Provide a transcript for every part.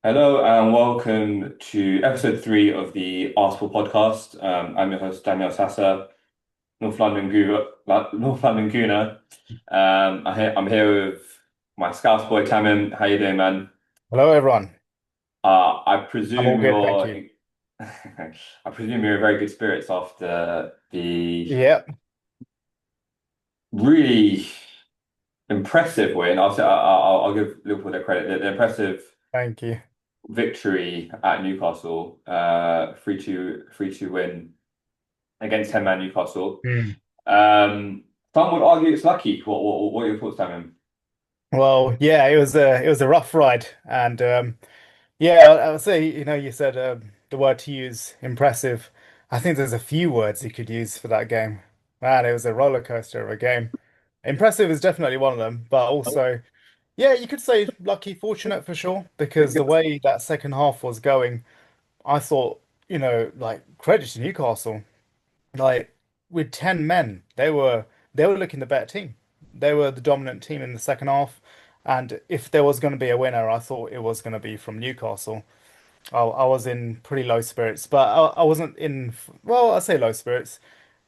Hello and welcome to episode three of the ArsePool podcast. I'm your host Daniel Sasa, North London Gooner. I'm here with my Scouse boy Tamim. How you doing, man? Hello, everyone. I I'm all presume good, thank you're you. I presume you're in very good spirits after the Yep, really impressive win. I'll give Liverpool their credit. The impressive thank you. victory at Newcastle, 3-2 win against 10-man Newcastle. Hmm. Um, some would argue it's lucky. What are your thoughts, Damien? Well, yeah, it was a rough ride, and yeah, I would say you said the word to use impressive. I think there's a few words you could use for that game. Man, it was a roller coaster of a game. Impressive is definitely one of them, but also, yeah, you could say lucky, fortunate for sure, because the way that second half was going, I thought, like credit to Newcastle. Like with 10 men, they were looking the better team. They were the dominant team in the second half. And if there was going to be a winner, I thought it was going to be from Newcastle. I was in pretty low spirits, but I wasn't in, well, I say low spirits.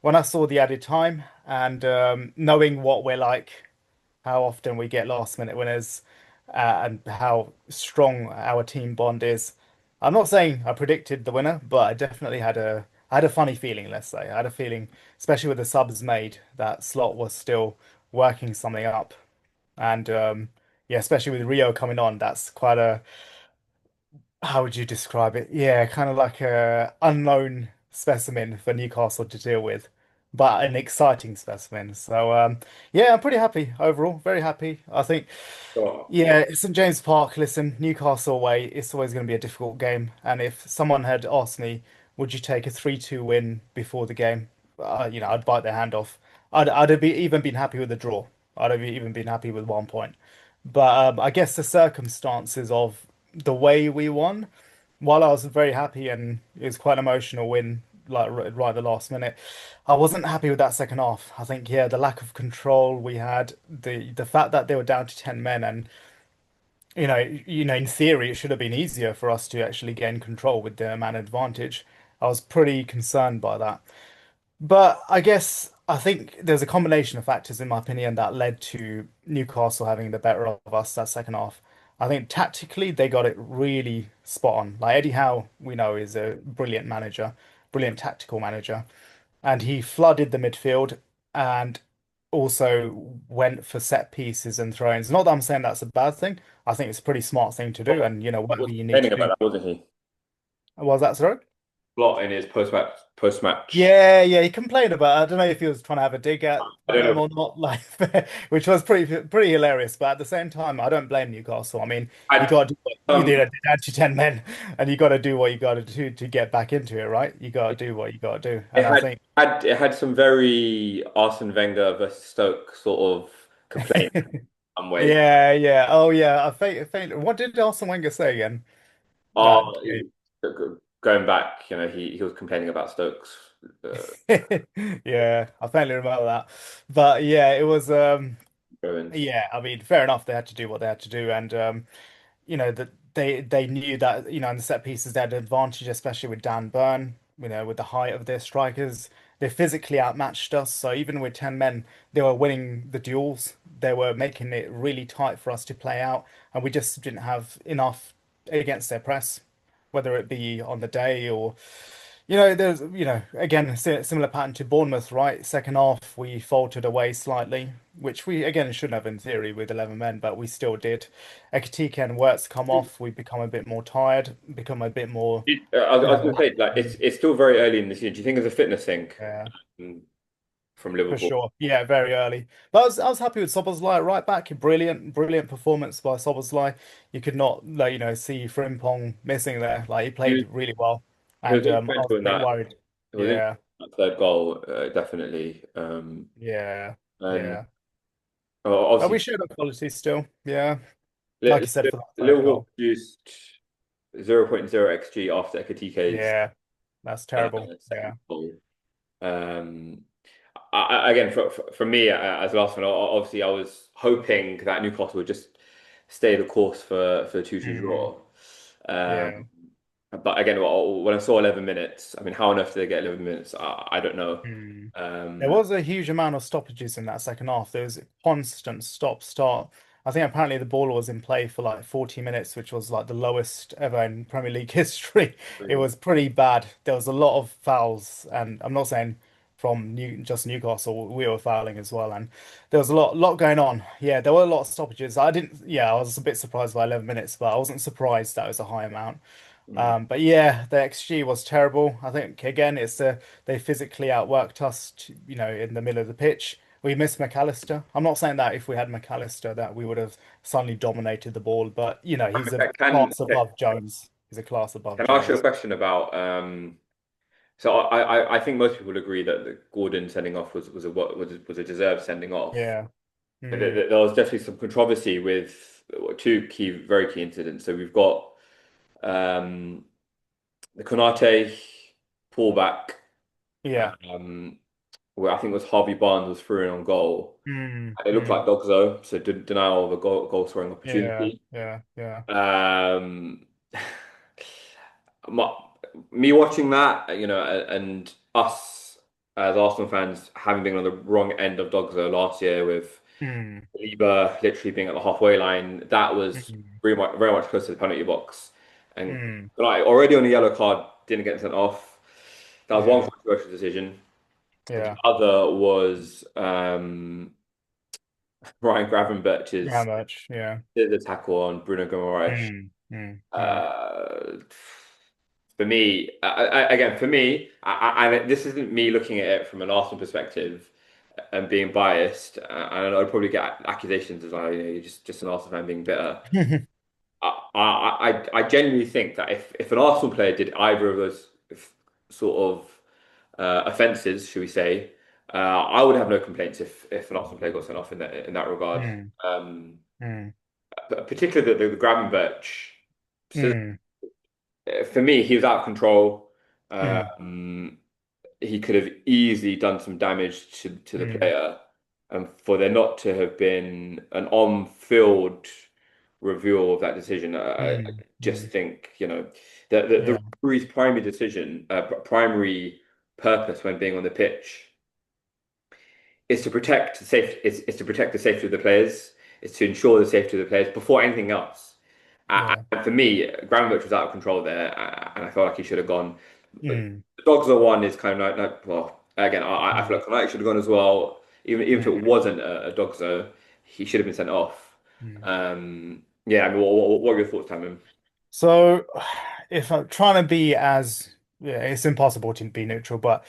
When I saw the added time and knowing what we're like, how often we get last minute winners, and how strong our team bond is. I'm not saying I predicted the winner, but I had a funny feeling, let's say. I had a feeling, especially with the subs made, that Slot was still working something up. And yeah, especially with Rio coming on, that's quite a, how would you describe it? Yeah, kind of like a unknown specimen for Newcastle to deal with, but an exciting specimen. So yeah, I'm pretty happy overall. Very happy. I think Sure. yeah, St James Park. Listen, Newcastle away. It's always going to be a difficult game. And if someone had asked me, would you take a 3-2 win before the game? I'd bite their hand off. I'd have even been happy with the draw. I'd have even been happy with 1 point. But I guess the circumstances of the way we won, while I was very happy and it was quite an emotional win, like right at the last minute, I wasn't happy with that second half. I think, yeah, the lack of control we had, the fact that they were down to 10 men, and in theory, it should have been easier for us to actually gain control with the man advantage. I was pretty concerned by that. But I think there's a combination of factors, in my opinion, that led to Newcastle having the better of us that second half. I think tactically they got it really spot on. Like Eddie Howe, we know, is a brilliant manager, brilliant tactical manager, and he flooded the midfield and also went for set pieces and throw-ins. Not that I'm saying that's a bad thing. I think it's a pretty smart thing to do, and He whatever was you need complaining to about do. that, wasn't he? Was that sorry? Lot in his post match. Yeah, yeah, he complained about it. I don't know if he was trying to have a dig at I don't them know. or not, like, which was pretty hilarious. But at the same time, I don't blame Newcastle. I mean, you I got to do what you um did down to 10 men, and you got to do what you got to do to get back into it, right? You got to do what you got to do, it and I had think. it had some very Arsene Wenger versus Stoke sort of complaint some ways. Yeah, yeah. Oh, yeah. What did Arsene Wenger say again? That Oh, going back, he was complaining about Stokes. Uh, yeah, I faintly remember that. But yeah, it was Goings. yeah, I mean, fair enough. They had to do what they had to do, and that they knew that in the set pieces they had an advantage, especially with Dan Burn. With the height of their strikers, they physically outmatched us. So even with 10 men, they were winning the duels. They were making it really tight for us to play out, and we just didn't have enough against their press, whether it be on the day or. There's, again, a similar pattern to Bournemouth, right? Second half, we faltered away slightly, which we, again, shouldn't have in theory with 11 men, but we still did. Ekitike and Wirtz come off, we become a bit more tired, become a bit more, I was going to say, like, it's still very early in the season. Do you think it's a fitness thing yeah, um, from for Liverpool? sure. Yeah, very early. But I was happy with Szoboszlai at right back. Brilliant, brilliant performance by Szoboszlai. You could not, like, see Frimpong missing there. Like, he He played was, really well. he was And I was influential in a bit that. worried. He was in Yeah, that third goal, definitely. yeah, And yeah. But we obviously, showed our quality still. Yeah. Like you said, for that third Liverpool goal. produced 0.0 XG after Ekitike's Yeah, that's terrible. second Yeah. goal. Um, again, for me as last one, obviously I was hoping that Newcastle would just stay the course for a 2-2 Mm. draw. Yeah. But again, when I saw 11 minutes, I mean, how on earth did they get 11 minutes? I don't know. Hmm. There Um, was a huge amount of stoppages in that second half. There was a constant stop start. I think apparently the ball was in play for like 40 minutes, which was like the lowest ever in Premier League history. It was pretty bad. There was a lot of fouls, and I'm not saying from just Newcastle, we were fouling as well, and there was a lot going on. Yeah, there were a lot of stoppages. I didn't, yeah, I was a bit surprised by 11 minutes, but I wasn't surprised that was a high amount. But yeah, the XG was terrible. I think again, they physically outworked us, in the middle of the pitch. We missed McAllister. I'm not saying that if we had McAllister that we would have suddenly dominated the ball, but he's a can class above Jones. He's a class above can I ask you a Jones. question about so I think most people agree that the Gordon sending off was a deserved sending off. Yeah. But Mm. there was definitely some controversy with two very key incidents. So we've got um, the Konate pullback, Yeah. where I think it was Harvey Barnes was through in on goal. Mm. And it looked Mm. like Dogzo, so denial of a goal scoring Yeah. opportunity. Yeah. Yeah. Um, my, me watching that, and us as Arsenal fans having been on the wrong end of Dogzo last year with Mm. Lieber literally being at the halfway line, that was Mm. very much close to the penalty box. And Mm. like already on a yellow card, didn't get sent off. That was one Yeah. controversial decision. The Yeah. other was Ryan How Gravenberch's much? Yeah. the tackle on Bruno Guimaraes. Mm. Mm. Mm. Uh, for me, again, for me, this isn't me looking at it from an Arsenal perspective and being biased. And I'd probably get accusations as well, you're just an Arsenal fan being bitter. I genuinely think that if an Arsenal player did either of those sort of offences, should we say, I would have no complaints if an Arsenal player got sent off in that regard. Mm. Um, Mm. Particularly the Gravenberch. So Mm. for me, he was out of control. Mm. He could have easily done some damage to the Mm. player, and for there not to have been an on-field review of that decision, I Mm. just Mm. think the Yeah. referee's primary purpose when being on the pitch is to protect is to protect the safety of the players, is to ensure the safety of the players before anything else. Yeah. And for me, Gramovich was out of control there, and I felt like he should have gone. But Mm. the dogs are one is kind of well, again, I feel Mm. like Knight should have gone as well. Even if it Mm. wasn't a dog zo, he should have been sent off. Mm. Yeah, I mean, what are your thoughts, Tamim? So, if I'm trying to be as, yeah, it's impossible to be neutral, but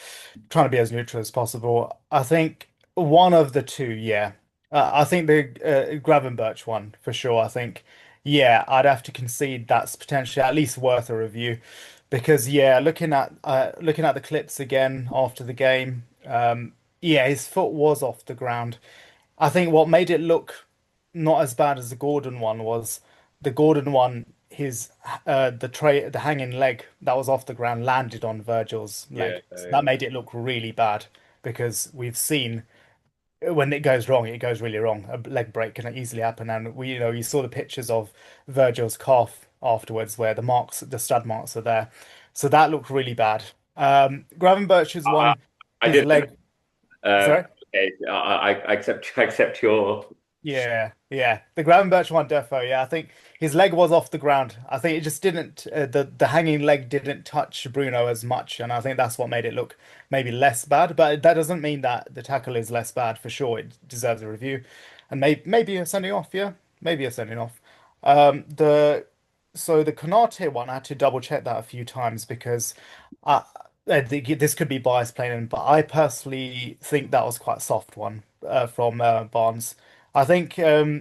trying to be as neutral as possible, I think one of the two, yeah. I think the Gravenberch one for sure. I think, yeah, I'd have to concede that's potentially at least worth a review because, yeah, looking at the clips again after the game, yeah, his foot was off the ground. I think what made it look not as bad as the Gordon one was the Gordon one, the hanging leg that was off the ground landed on Virgil's Yeah, leg. So that made it look really bad because we've seen when it goes wrong, it goes really wrong. A leg break can easily happen, and you saw the pictures of Virgil's calf afterwards where the stud marks are there. So that looked really bad. Gravenberch's I, one, I his didn't. leg. Um, Sorry. okay, I accept your. Yeah, yeah. The Gravenberch one, defo. Yeah, I think his leg was off the ground. I think it just didn't. The hanging leg didn't touch Bruno as much, and I think that's what made it look maybe less bad. But that doesn't mean that the tackle is less bad for sure. It deserves a review, and maybe a sending off. Yeah, maybe a sending off. The so the Konate one, I had to double check that a few times because this could be bias playing, but I personally think that was quite a soft one from Barnes. I think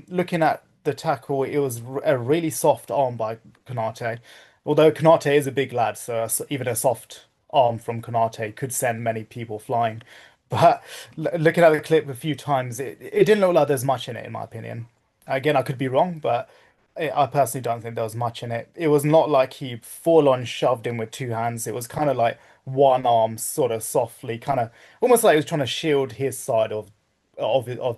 looking at the tackle, it was a really soft arm by Konate. Although Konate is a big lad, so even a soft arm from Konate could send many people flying. But looking at the clip a few times, it didn't look like there's much in it, in my opinion. Again, I could be wrong, but I personally don't think there was much in it. It was not like he full on shoved in with two hands. It was kind of like one arm, sort of softly, kind of almost like he was trying to shield his side of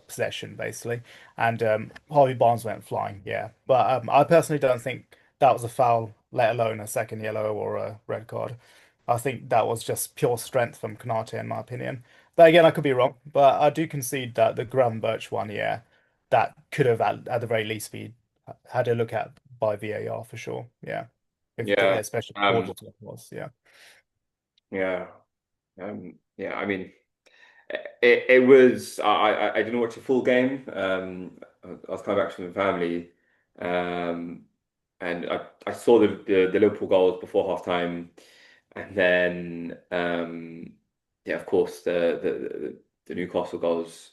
possession, basically. And Harvey Barnes went flying, yeah. But I personally don't think that was a foul let alone a second yellow or a red card. I think that was just pure strength from Konate, in my opinion. But again, I could be wrong, but I do concede that the Gravenberch one, yeah, that could have at the very least be had a look at by VAR for sure. Yeah, if Yeah. especially Um, according to what it was. Yeah, yeah. Yeah. I mean, it was. I didn't watch the full game. I was coming back from the family, um, and I saw the Liverpool goals before half time, and then yeah, of course the Newcastle goals.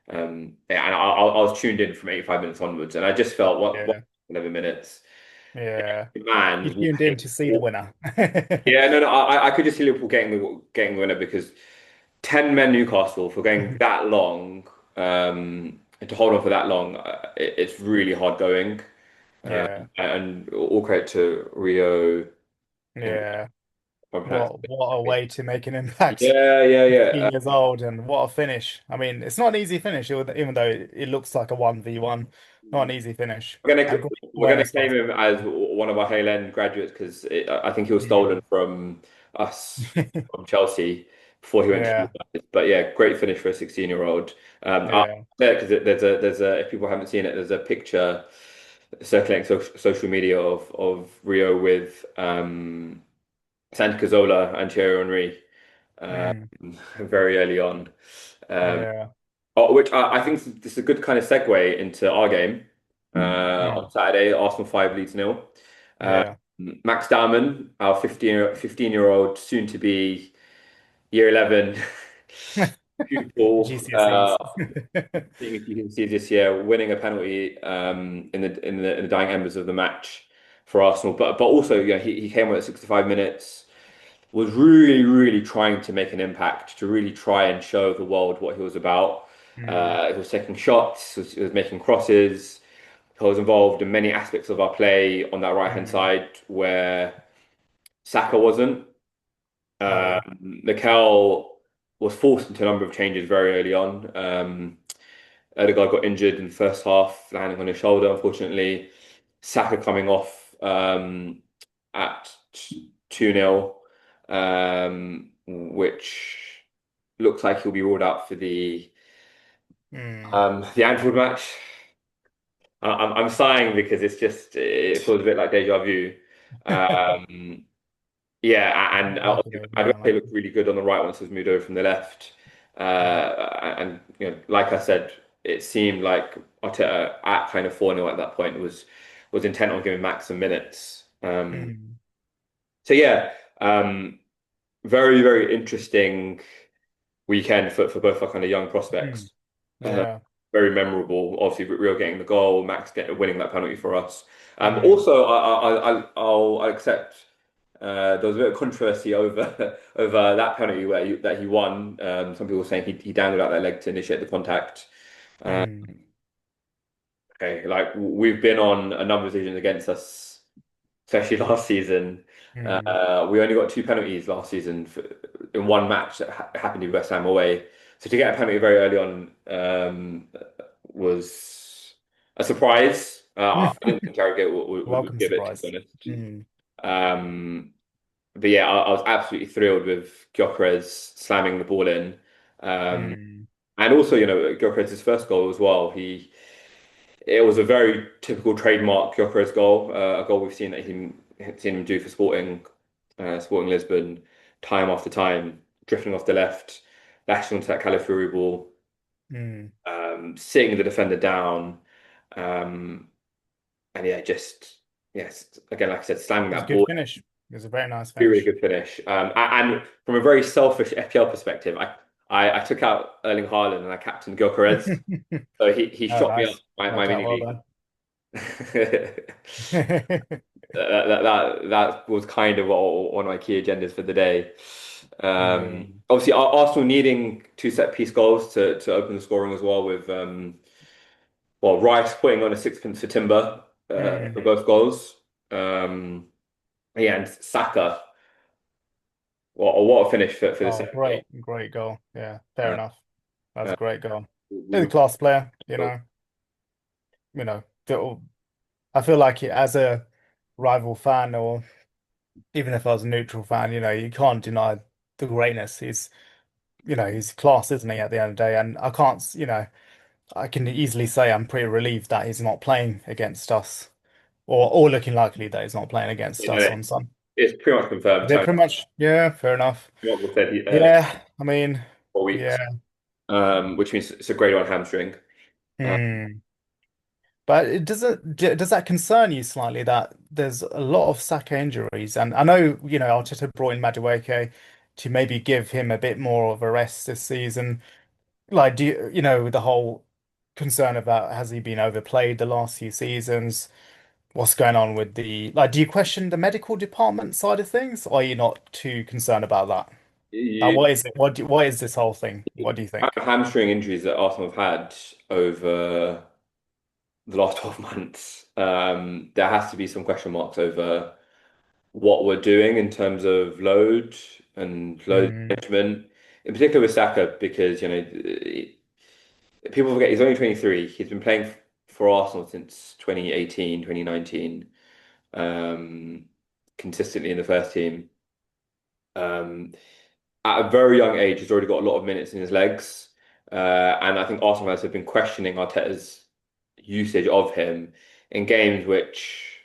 Yeah, and I was tuned in from 85 minutes onwards, and I just felt what yeah, 11 minutes, yeah. You man. tuned in to see the winner. Yeah, no, no. I could just see Liverpool getting the winner because 10 men Newcastle for going that long, and to hold on for that long, it's really hard going. Yeah, And all credit to Rio and yeah. I'm pronouncing What a it. way to make an impact. Yeah, yeah, 15 yeah. years old, and what a finish. I mean, it's not an easy finish, even though it looks like a 1v1. Not an easy finish. We're And gonna great we're gonna awareness claim last him time. as one of our Hale End graduates because I think he was stolen Mm. from us from Chelsea before he went to Yeah, United. But yeah, great finish for a 16-year-old. I yeah. because there's a if people haven't seen it, there's a picture circulating social media of Rio with Santi Cazorla and Thierry Henry um, Mm. very early on. Um, Yeah. which I think this is a good kind of segue into our game Mm. on Saturday, Arsenal 5, Leeds nil. Uh, Yeah. Max Dowman, our 15-year-old, soon to be year 11 pupil, GCSEs. seeing if you can see this year, winning a penalty in the dying embers of the match for Arsenal. But also, yeah, he came on at 65 minutes, was really, really trying to make an impact, to really try and show the world what he was about. Mm. He was taking shots, he was making crosses. He was involved in many aspects of our play on that right-hand Mm. side where Saka wasn't. Yeah. Mikel was forced into a number of changes very early on. Odegaard got injured in the first half, landing on his shoulder, unfortunately. Saka coming off at 2-0, which looks like he'll be ruled out for Mm. the Anfield match. I'm sighing because it feels a bit like deja vu. Um, yeah, and Like it over I'd there, say man. looked really good on the right once it was moved over from the left. And like I said, it seemed like Arteta at kind of 4-0 at that point was intent on giving Max some minutes. Mm. So yeah, very, very interesting weekend for both our kind of young Mm. prospects. Uh, Yeah. very memorable. Obviously, Rio getting the goal, winning that penalty for us. Mm. Also, I'll accept. There was a bit of controversy over over that penalty that he won. Some people were saying he dangled out their leg to initiate the contact. Uh, Mm. okay, like we've been on a number of decisions against us, especially last season. Mm. We only got two penalties last season in one match that happened to be West Ham away. So to get a penalty very early on was a surprise. I didn't think Harrogate would Welcome give it, to be surprise. honest. Mm. Um, but yeah, I was absolutely thrilled with Gyökeres slamming the ball in. Um, Mm. and also, Gyökeres' first goal as well. It was a very typical trademark Gyökeres goal, a goal we've seen him do for Sporting Lisbon, time after time, drifting off the left, lashing onto that Calafiori ball, Mm. sitting the defender down, um, and yeah, just yes, again, like I said, slamming It was a that good ball, finish. It was a very nice really, really finish. good finish. And from a very selfish FPL perspective, I took out Erling Haaland and I captained Gyökeres, so he Oh, shot me up nice. my Worked out mini well league. done. That was kind of one of my key agendas for the day. Mm. Obviously, Arsenal needing two set piece goals to open the scoring as well with Rice putting on a sixpence for Timber for Mm. both goals. Um, yeah, and Saka, what a finish for the Oh, second goal. great goal. Yeah, fair Uh, enough. That's uh, a great goal. we He's a were class player, so I feel like as a rival fan, or even if I was a neutral fan, you can't deny the greatness. He's class, isn't he, at the end of the day? And I can't, I can easily say I'm pretty relieved that he's not playing against us, or looking likely that he's not playing against us And on Sun. it's pretty much confirmed. They're pretty much, yeah, fair enough. What said Yeah, I mean, 4 weeks, yeah. which means it's a grade one hamstring. Uh, Hmm. But does that concern you slightly that there's a lot of Saka injuries? And I know, Arteta brought in Madueke to maybe give him a bit more of a rest this season. Like, the whole concern about has he been overplayed the last few seasons? What's going on with do you question the medical department side of things? Or are you not too concerned about that? you, What is it? What is this whole thing? What do you think? hamstring injuries that Arsenal have had over the last 12 months, there has to be some question marks over what we're doing in terms of load and load Mm, management, in particular with Saka, because people forget he's only 23. He's been playing for Arsenal since 2018, 2019, consistently in the first team. Um, at a very young age, he's already got a lot of minutes in his legs. And I think Arsenal fans have been questioning Arteta's usage of him in games which,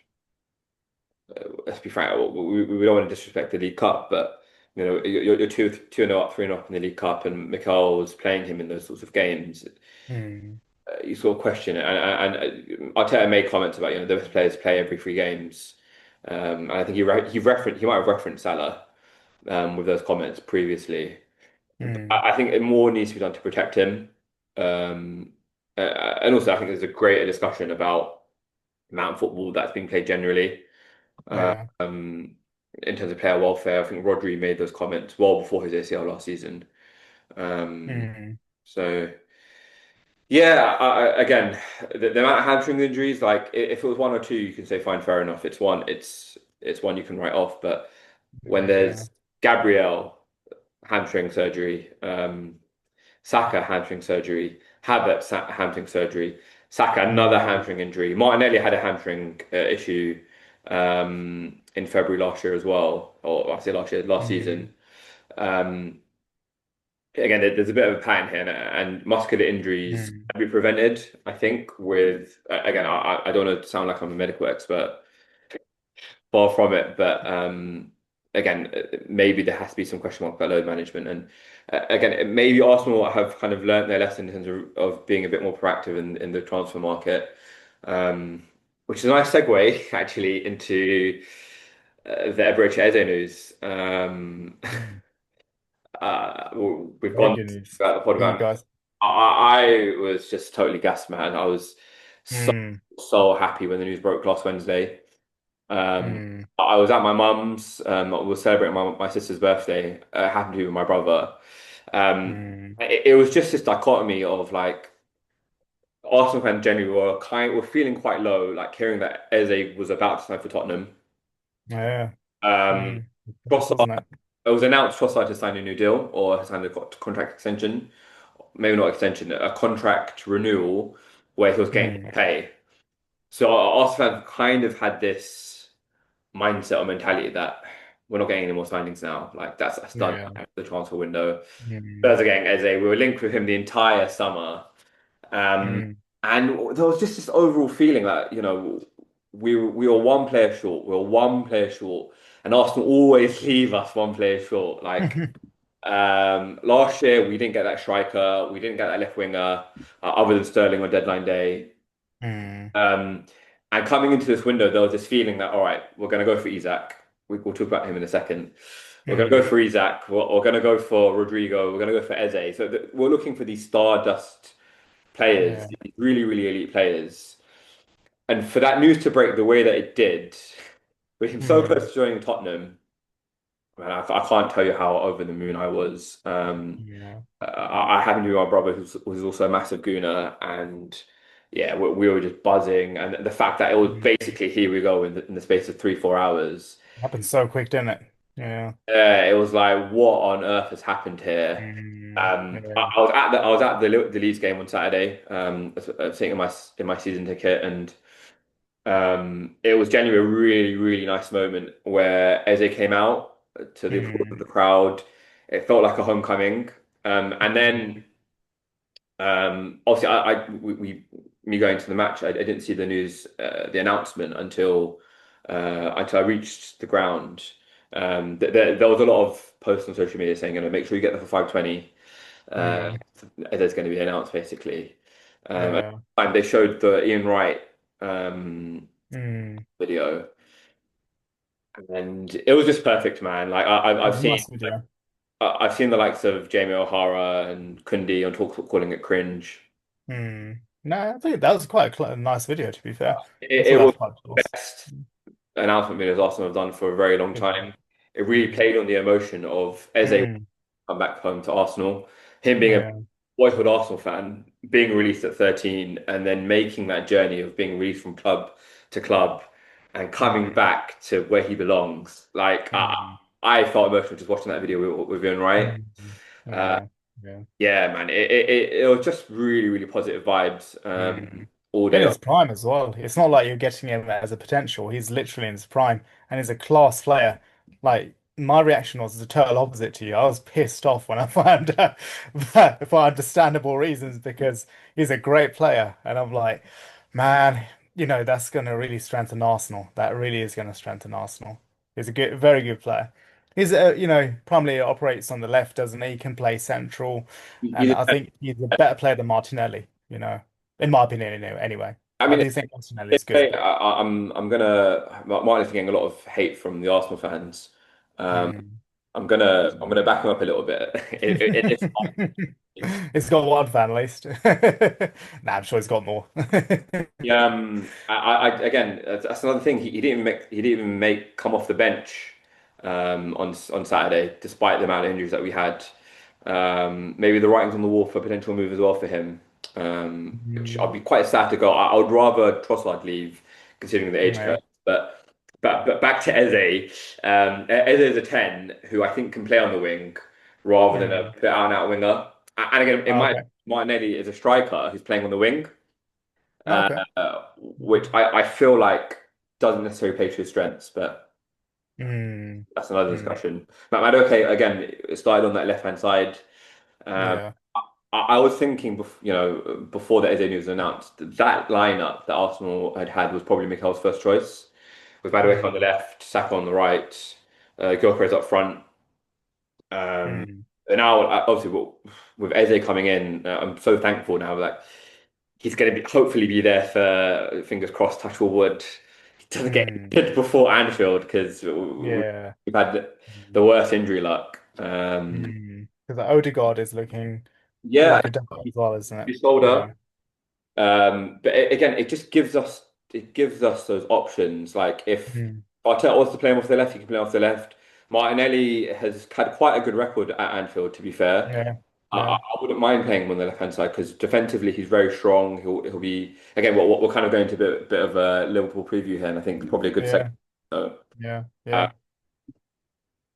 let's be frank, we don't want to disrespect the League Cup, but you're 2-0 up, 3-0 up in the League Cup, and Mikel was playing him in those sorts of games. mm, You sort of question it, and Arteta made comments about the best players play every 3 games, and I think he might have referenced Salah with those comments previously. mm, I think more needs to be done to protect him. And also, I think there's a greater discussion about the amount of football that's being played generally. yeah. Um, in terms of player welfare, I think Rodri made those comments well before his ACL last season. Um, Mm, so yeah, again, the amount of hamstring injuries, like if it was one or two, you can say fine, fair enough. It's one, it's one you can write off. But when yeah. there's Gabriel hamstring surgery, Saka hamstring surgery, Havertz hamstring surgery, Saka another Mm, hamstring injury. Martinelli had a hamstring issue in February last year as well, or I say last year, last mm, season. Um, again, there's a bit of a pattern here, and muscular injuries mm, can be prevented. I think with again, I don't want to sound like I'm a medical expert, far from it, but again, maybe there has to be some question mark about load management. And again, maybe Arsenal have kind of learned their lesson in terms of being a bit more proactive in the transfer market, um, which is a nice segue actually into the Eberechi Eze news. mm. We've Very gone good news about the pod for you about. guys. I was just totally gassed, man. I was so Mm, so happy when the news broke last Wednesday. mm, I was at my mum's. I was celebrating my sister's birthday. Happened to be with my brother. Um, mm. it was just this dichotomy of like Arsenal fans generally were feeling quite low, like hearing that Eze was about to sign for Tottenham. Yeah. Um, Mm. Tough, Trossard, wasn't it? it was announced Trossard has signed a new deal or has signed a contract extension, maybe not extension, a contract renewal where he was getting Mm, pay. So Arsenal fans kind of had this mindset or mentality that we're not getting any more signings now. Like that's done yeah. at the transfer window. Mm, Spurs are getting Eze. We were linked with him the entire summer. Um, mm. and there was just this overall feeling that, we were one player short. We were one player short. And Arsenal always leave us one player short. Like last year, we didn't get that striker. We didn't get that left winger, other than Sterling on deadline day. Mm, Um, and coming into this window, there was this feeling that, all right, we're going to go for Isak. We'll talk about him in a second. We're going to go mm. for Isak. We're going to go for Rodrigo. We're going to go for Eze. So we're looking for these stardust players, Yeah. these really, really elite players. And for that news to break the way that it did, with him so Mm, close to joining Tottenham, man, I can't tell you how over the moon I was. yeah. I happened to be my brother, who's also a massive Gooner, and yeah, we were just buzzing. And the fact that it was Mm. basically here we go in the space of 3-4 hours, Happened so quick, didn't it? Yeah. it was like, what on earth has happened here? Mm, yeah. I was at the Leeds game on Saturday, sitting in my season ticket, and It was genuinely a really, really nice moment where Eze came out to the applause of Mm, the crowd. It felt like a homecoming. And then, mm, obviously, me going to the match, I didn't see the news, the announcement until I reached the ground. There was a lot of posts on social media saying, make sure you get there for 5:20. Uh, mm, there's going to be announced basically. yeah. And they showed the Ian Wright um, Mm. video, and it was just perfect, man. Like Yeah, nice video. I've seen the likes of Jamie O'Hara and Kundi on Talk calling it cringe. Mm. No, I think that was quite a nice video, to be fair. I It thought was that quite the close. best announcement videos Arsenal have done for a very long Yeah. time. It really Mm. played on the emotion of Eze Mm. come back home to Arsenal, him being a Yeah. boyhood Arsenal fan, being released at 13, and then making that journey of being released from club to club and coming Mm. back to where he belongs. Like Mm. I felt emotional just watching that video with Ian Wright. Mm. Uh, Yeah. Yeah. yeah, man, it was just really, really positive vibes Mm. all In day. his prime as well. It's not like you're getting him as a potential. He's literally in his prime and he's a class player. Like my reaction was the total opposite to you. I was pissed off when I found out for understandable reasons because he's a great player. And I'm like, man, that's going to really strengthen Arsenal. That really is going to strengthen Arsenal. He's a good, very good player. He's, primarily operates on the left, doesn't he? He can play central. And He's I think he's a better player than Martinelli. In my opinion, anyway. I I mean, do think Arsenal is good. I'm gonna Martin's getting a lot of hate from the Arsenal fans. Um, Mm. I'm gonna back him up a little bit. It's It's got one fan at least. Nah, I'm sure it's got more. yeah, again, that's another thing. He didn't even make come off the bench on Saturday, despite the amount of injuries that we had. Maybe the writing's on the wall for a potential move as well for him, which I'd Mm. be quite sad to go. I would rather Trossard leave, considering the age Yeah. curve. But back to Eze. Eze is a 10 who I think can play on the wing rather than a Mm. bit out and out winger. And again, Oh, okay. Martinelli is a striker who's playing on the wing Oh, uh, okay. which I feel like doesn't necessarily play to his strengths, but Mm. that's another Mm. discussion. Madueke, again, it started on that left-hand side. Um, Yeah. I was thinking, before the Eze news was announced, that lineup that Arsenal had was probably Mikel's first choice, with Madueke on the Mm. left, Saka on the right, Gyökeres up front. Um, Mm. and now, obviously, with Eze coming in, I'm so thankful now that he's going to hopefully be there for fingers crossed, touch all wood. He doesn't get Mm. injured before Anfield because Yeah. we've had the worst injury luck. Because Odegaard is looking Yeah, like a double as well, isn't it? his shoulder. Yeah. But again, it just gives us those options. Like if Mm. Arteta wants to play him off the left, he can play him off the left. Martinelli has had quite a good record at Anfield, to be fair. Yeah. I Yeah. wouldn't mind playing him on the left hand side because defensively he's very strong. He'll be again. We're kind of going to a bit of a Liverpool preview here, and I think probably a good section. Yeah. So, Yeah. uh, Yeah.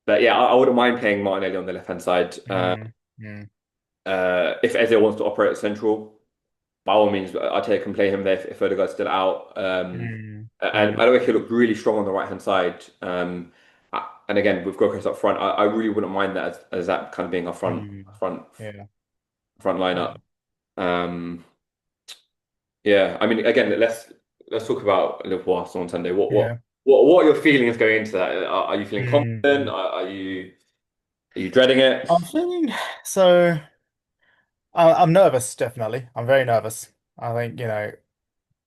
but yeah, I wouldn't mind playing Martinelli on the left hand side. Mm. Mm. If Eze wants to operate at central, by all means, Arteta can play him there if Odegaard's still out. Mm. And Mm. by the way, he looked really strong on the right hand side. And again, with Gyökeres up front, I really wouldn't mind that as that kind of being our Mm. front Yeah. front Yeah. lineup. Um, Yeah, I mean, again, let's talk about Liverpool Arsenal on Sunday. Yeah. What are your feelings going into that? Are you feeling confident? Mm. Are you dreading it? I'm feeling so. I'm nervous, definitely. I'm very nervous. I think,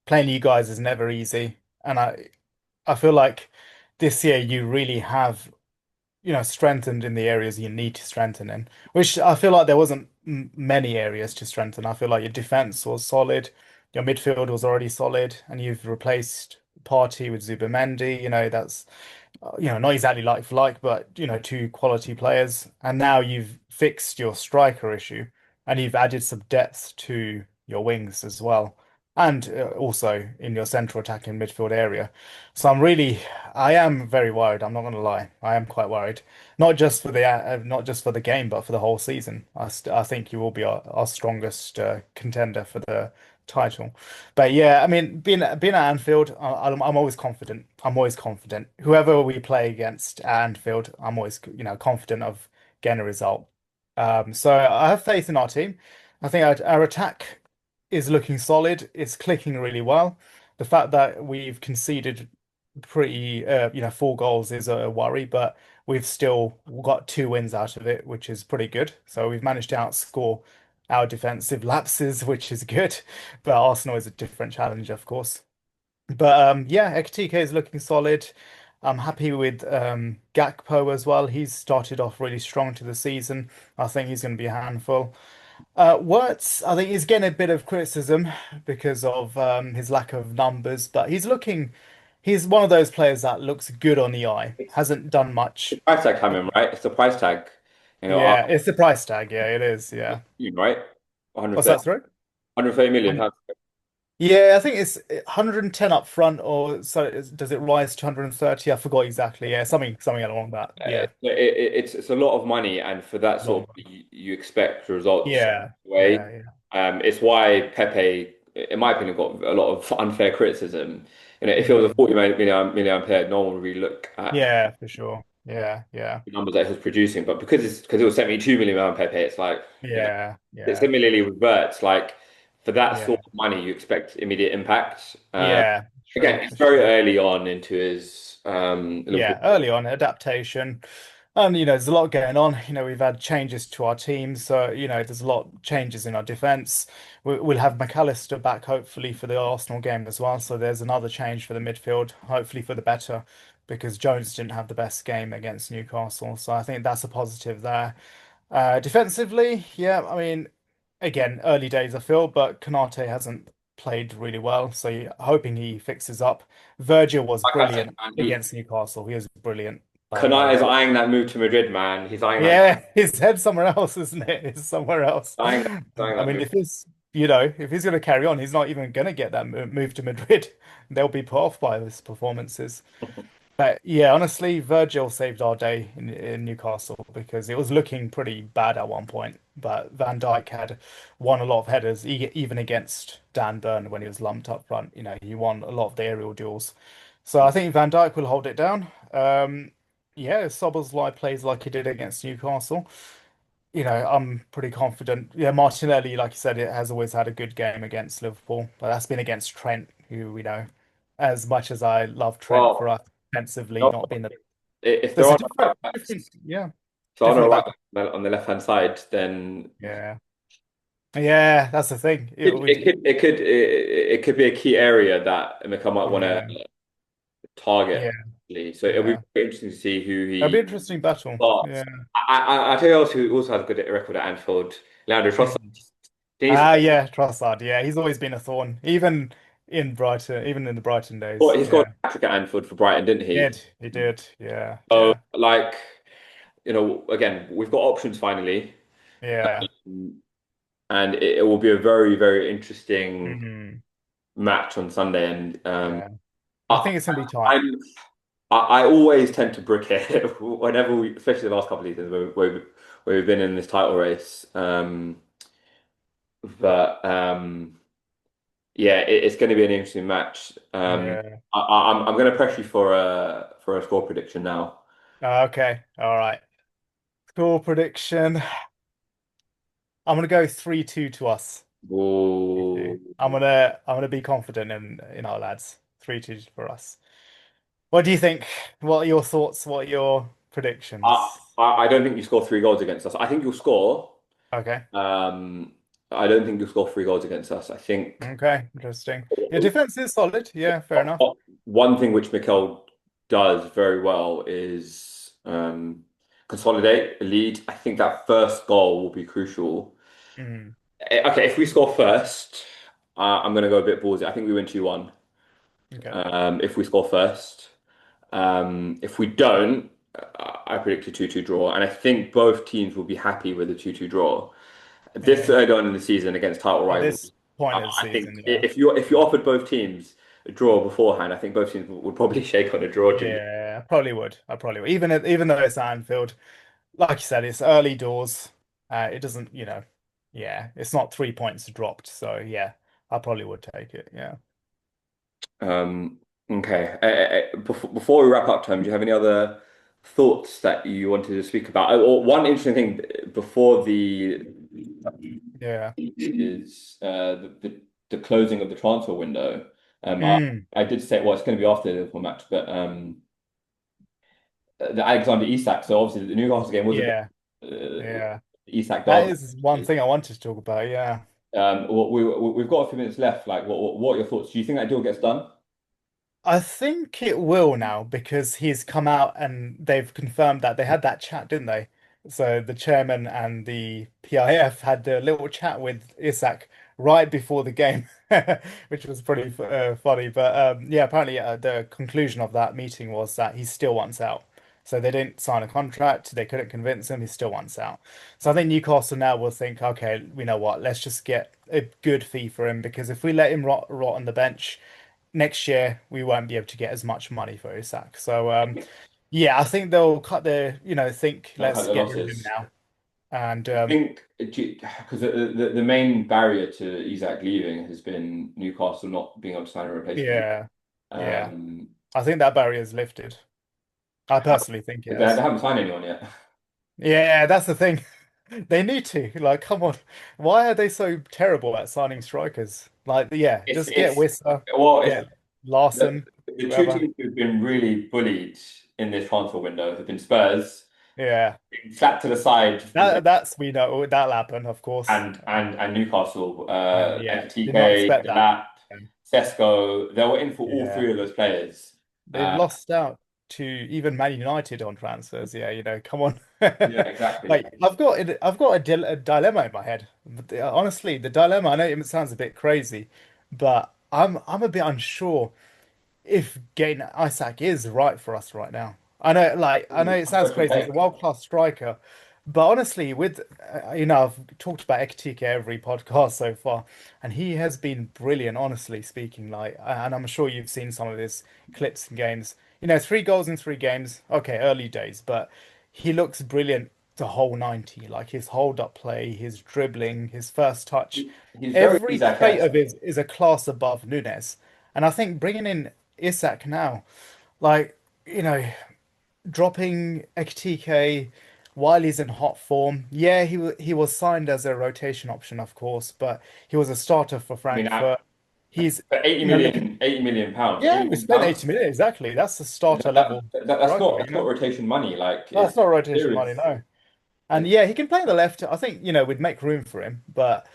playing you guys is never easy. And I feel like this year you really have, strengthened in the areas you need to strengthen in, which I feel like there wasn't m many areas to strengthen. I feel like your defense was solid, your midfield was already solid, and you've replaced Partey with Zubimendi. That's not exactly like for like, but two quality players. And now you've fixed your striker issue, and you've added some depth to your wings as well, and also in your central attacking midfield area. So I am very worried. I'm not going to lie. I am quite worried, not just for the game, but for the whole season. I think you will be our strongest contender for title. But yeah, I mean, being at Anfield, I'm always confident. I'm always confident. Whoever we play against at Anfield, I'm always, confident of getting a result. So I have faith in our team. I think our attack is looking solid. It's clicking really well. The fact that we've conceded pretty, 4 goals is a worry, but we've still got 2 wins out of it, which is pretty good. So we've managed to outscore our defensive lapses, which is good. But Arsenal is a different challenge, of course. But yeah, Ekitike is looking solid. I'm happy with Gakpo as well. He's started off really strong to the season. I think he's going to be a handful. Wirtz, I think he's getting a bit of criticism because of his lack of numbers, but he's one of those players that looks good on the eye. It's Hasn't done the much. price tag coming, right? It's the price tag. Yeah, it's the price tag. Yeah, it is. Yeah. Right? What's 130, that, sorry? 130 million pounds. Yeah, I think it's 110 up front, or does it rise to 130? I forgot exactly. Yeah, something along that. Yeah, It's a lot of money, and for that a lot sort of of money. you expect results Yeah, away. yeah, yeah, It's why Pepe, in my opinion, got a lot of unfair criticism. If it was a mm, 40 million player, no one would really look at yeah, for sure. Yeah, yeah, the numbers that he was producing. But because it was 72 million pound Pepe, it's like yeah, it yeah, similarly reverts. Like for that sort yeah, of money, you expect immediate impact. yeah. Again, True, it's for very sure. early on into his Liverpool. Yeah, early on adaptation. And there's a lot going on. We've had changes to our teams, so there's a lot of changes in our defense. We'll have McAllister back hopefully for the Arsenal game as well. So there's another change for the midfield, hopefully for the better, because Jones didn't have the best game against Newcastle. So I think that's a positive there. Defensively, yeah, I mean, again, early days I feel, but Konate hasn't played really well, so hoping he fixes up. Virgil was Like I said, brilliant man, against Newcastle. He was brilliant. Kanai is eyeing that move to Madrid, man. He's eyeing that, Yeah, his head's somewhere else, isn't it? It's somewhere else. eyeing that, eyeing I that mean, move. if he's going to carry on, he's not even going to get that move to Madrid. They'll be put off by his performances. But yeah, honestly, Virgil saved our day in Newcastle because it was looking pretty bad at one point. But Van Dijk had won a lot of headers, even against Dan Burn when he was lumped up front. He won a lot of the aerial duels. So I think Van Dijk will hold it down. Yeah, Szoboszlai plays like he did against Newcastle. I'm pretty confident. Yeah, Martinelli, like you said, it has always had a good game against Liverpool, but that's been against Trent, who, as much as I love Trent for Well, us defensively, no, not being if they're there's a on the different, right backs, different, yeah, so on the different right back. on the left hand side, then Yeah, yeah, that's the thing. It would, it could be a key area that Emeka might want to yeah, target. yeah, Actually. So it'll be yeah. very interesting to see who It'll be he an interesting battle. starts. Yeah. I tell you else who also has a good record at Anfield, Leandro Trossard. Mhm. He's Yeah, Trossard. Yeah, he's always been a thorn, even in the Brighton days. he scored Yeah, a hat trick at Anfield for Brighton, didn't he he? did. He did. Yeah, So yeah, like again, we've got options finally. yeah. And it will be a very, very interesting Mhm. match on Sunday. And Yeah. I I, think it's gonna be tight. I'm, I always tend to brick it whenever we, especially the last couple of seasons where we've been in this title race. But yeah, it's going to be an interesting match. Yeah. I'm going to press you for a score prediction now. Okay. All right. Score prediction. I'm gonna go 3-2 to us. Ooh. 3-2. I'm gonna be confident in our lads. 3-2 for us. What do you think? What are your thoughts? What are your predictions? I don't think you score 3 goals against us. I think you'll score. Okay. Um, I don't think you'll score 3 goals against us. I think Okay. Interesting. Your defense is solid. Yeah, fair enough. one thing which Mikel does very well is consolidate a lead. I think that first goal will be crucial. Mm, Okay, if we score first, I'm going to go a bit ballsy. I think we win 2-1. okay. If we score first. If we don't, I predict a 2-2 draw. And I think both teams will be happy with a 2-2 draw. This Yeah. early on in the season against title At rivals, this point of the I think season, yeah. if you offered both teams a draw beforehand, I think both teams would probably shake on a draw. To be Yeah, I probably would. I probably would. Even though it's Anfield, like you said, it's early doors. It doesn't, yeah, it's not 3 points dropped. So yeah, I probably would take it. Yeah. Um, okay. Before we wrap up, Tom, do you have any other thoughts that you wanted to speak about? Or one interesting thing before the Yeah. is the closing of the transfer window. Mm, I did say, well, it's going to be after the Liverpool match, but the Alexander Isak. So obviously the Newcastle game was a bit yeah. uh, Yeah. Isak That derby. is one thing I wanted to talk about. Yeah. We've got a few minutes left. Like, what are your thoughts? Do you think that deal gets done? I think it will now because he's come out and they've confirmed that they had that chat, didn't they? So the chairman and the PIF had a little chat with Isak right before the game, which was pretty funny. But yeah, apparently the conclusion of that meeting was that he still wants out. So they didn't sign a contract. They couldn't convince him. He still wants out. So I think Newcastle now will think, okay, we know what? Let's just get a good fee for him because if we let him rot on the bench next year we won't be able to get as much money for Isak. So yeah, I think they'll cut their, think They'll cut let's the get rid of him losses. now. And I think because the main barrier to Isak leaving has been Newcastle not being able to sign a replacement. yeah, yeah, Um, I think that barrier is lifted. I personally think it they has. haven't signed anyone yet. Yeah, that's the thing. They need to. Like, come on. Why are they so terrible at signing strikers? Like, yeah, It's just get it's Wissa, well, it's get the, Larson, the two whoever. teams who've been really bullied in this transfer window have been Spurs, Yeah. being slapped to the side, That's we know that'll happen, of course. and Newcastle, And yeah, did not Ekitike, expect that. Delap, Sesko. They were in for all Yeah. three of those players. They've Uh, lost out to even Man United on transfers. Yeah, come on. yeah, exactly. Like I've got a dilemma in my head. But honestly, the dilemma, I know it sounds a bit crazy, but I'm a bit unsure if getting Isak is right for us right now. I know it sounds What do you crazy. He's a take? world-class striker, but honestly, with I've talked about Ekitike every podcast so far, and he has been brilliant. Honestly speaking, and I'm sure you've seen some of his clips and games. 3 goals in 3 games. Okay, early days, but he looks brilliant the whole 90. Like his hold-up play, his dribbling, his first touch, He's very every trait Isak-esque. of his is a class above Nunes. And I think bringing in Isak now, like, you know, dropping Ekitike while he's in hot form. Yeah, he was signed as a rotation option, of course, but he was a starter for I mean, Frankfurt. He's, for 80 looking. million, 80 million pounds, Yeah, 80 we million spent pounds. 80 million exactly. That's the starter level striker, That's not rotation money. Like No, it's not rotation money, serious. no. And It's, yeah, he can play on the left. I think, we'd make room for him, but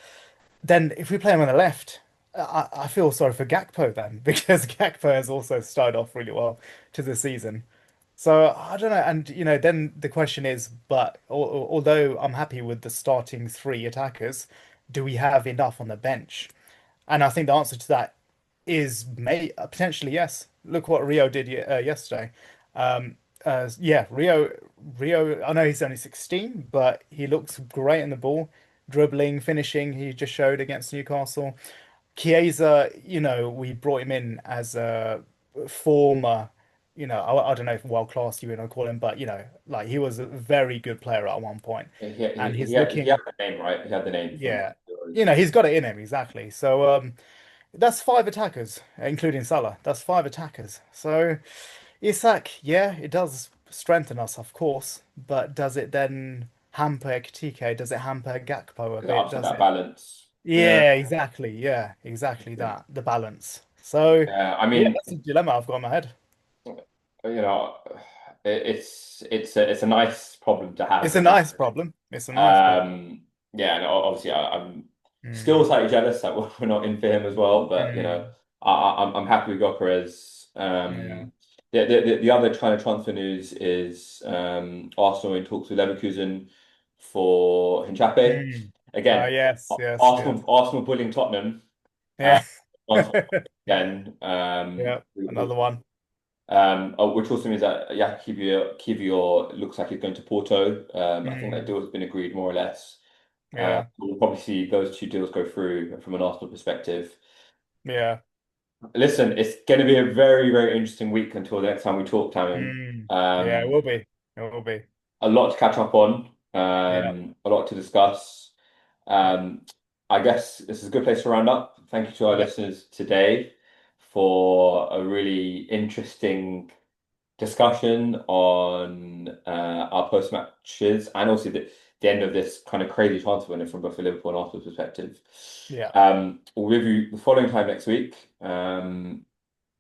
then if we play him on the left, I feel sorry for Gakpo then because Gakpo has also started off really well to the season. So I don't know, and then the question is, but although I'm happy with the starting three attackers, do we have enough on the bench? And I think the answer to that is potentially yes. Look what Rio did yesterday. Yeah, Rio. I know he's only 16, but he looks great in the ball, dribbling, finishing. He just showed against Newcastle. Chiesa, we brought him in as a former, I don't know if world class you want to call him, but like he was a very good player at one point, and he's he had looking, the name, right? He had the name from yeah, Euros. he's got it in him exactly. So that's five attackers, including Salah. That's five attackers. So Isak, yeah, it does strengthen us, of course, but does it then hamper TK? Does it hamper Gakpo a It bit? upset Does that it? balance. Yeah. Yeah, exactly. Yeah, exactly that. The balance. So, I yeah, mean, that's a dilemma I've got in my head. you know, it's a nice problem to have, It's a isn't nice it? problem. It's a nice problem. Yeah, and obviously I'm still Mm, slightly jealous that we're not in for him as well, but mm, I'm happy with Gyökeres. yeah. The other kind of transfer news is Arsenal in talks with Leverkusen for Hinchape. Mm. Again, Yes, yes, yes. Arsenal bullying Tottenham uh, Yeah. once again. Yeah. Another one. Which also means that yeah, Kivior looks like he's going to Porto. I think that Mm, deal has been agreed more or less. yeah. We'll probably see those two deals go through from an Arsenal perspective. Yeah. Listen, it's going to be a very, very interesting week until the next time we talk, Tamim. Yeah, it Um, will be. It will be. a lot to catch up on, Yeah. a lot to discuss. Um, I guess this is a good place to round up. Thank you to our Yep. listeners today for a really interesting discussion on our post matches and also the end of this kind of crazy transfer window from both a Liverpool and Arsenal perspective. Yeah. We'll review the following time next week on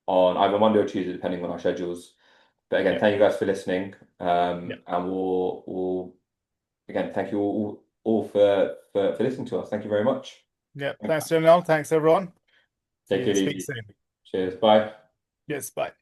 either Monday or Tuesday, depending on our schedules. But again, Yep. thank you guys for listening, Yep. and we'll again thank you all for listening to us. Thank you very much. Yep. Thanks, Danyaal. Thanks, everyone. See Take you. it Speak easy. soon. Cheers. Bye. Yes. Bye.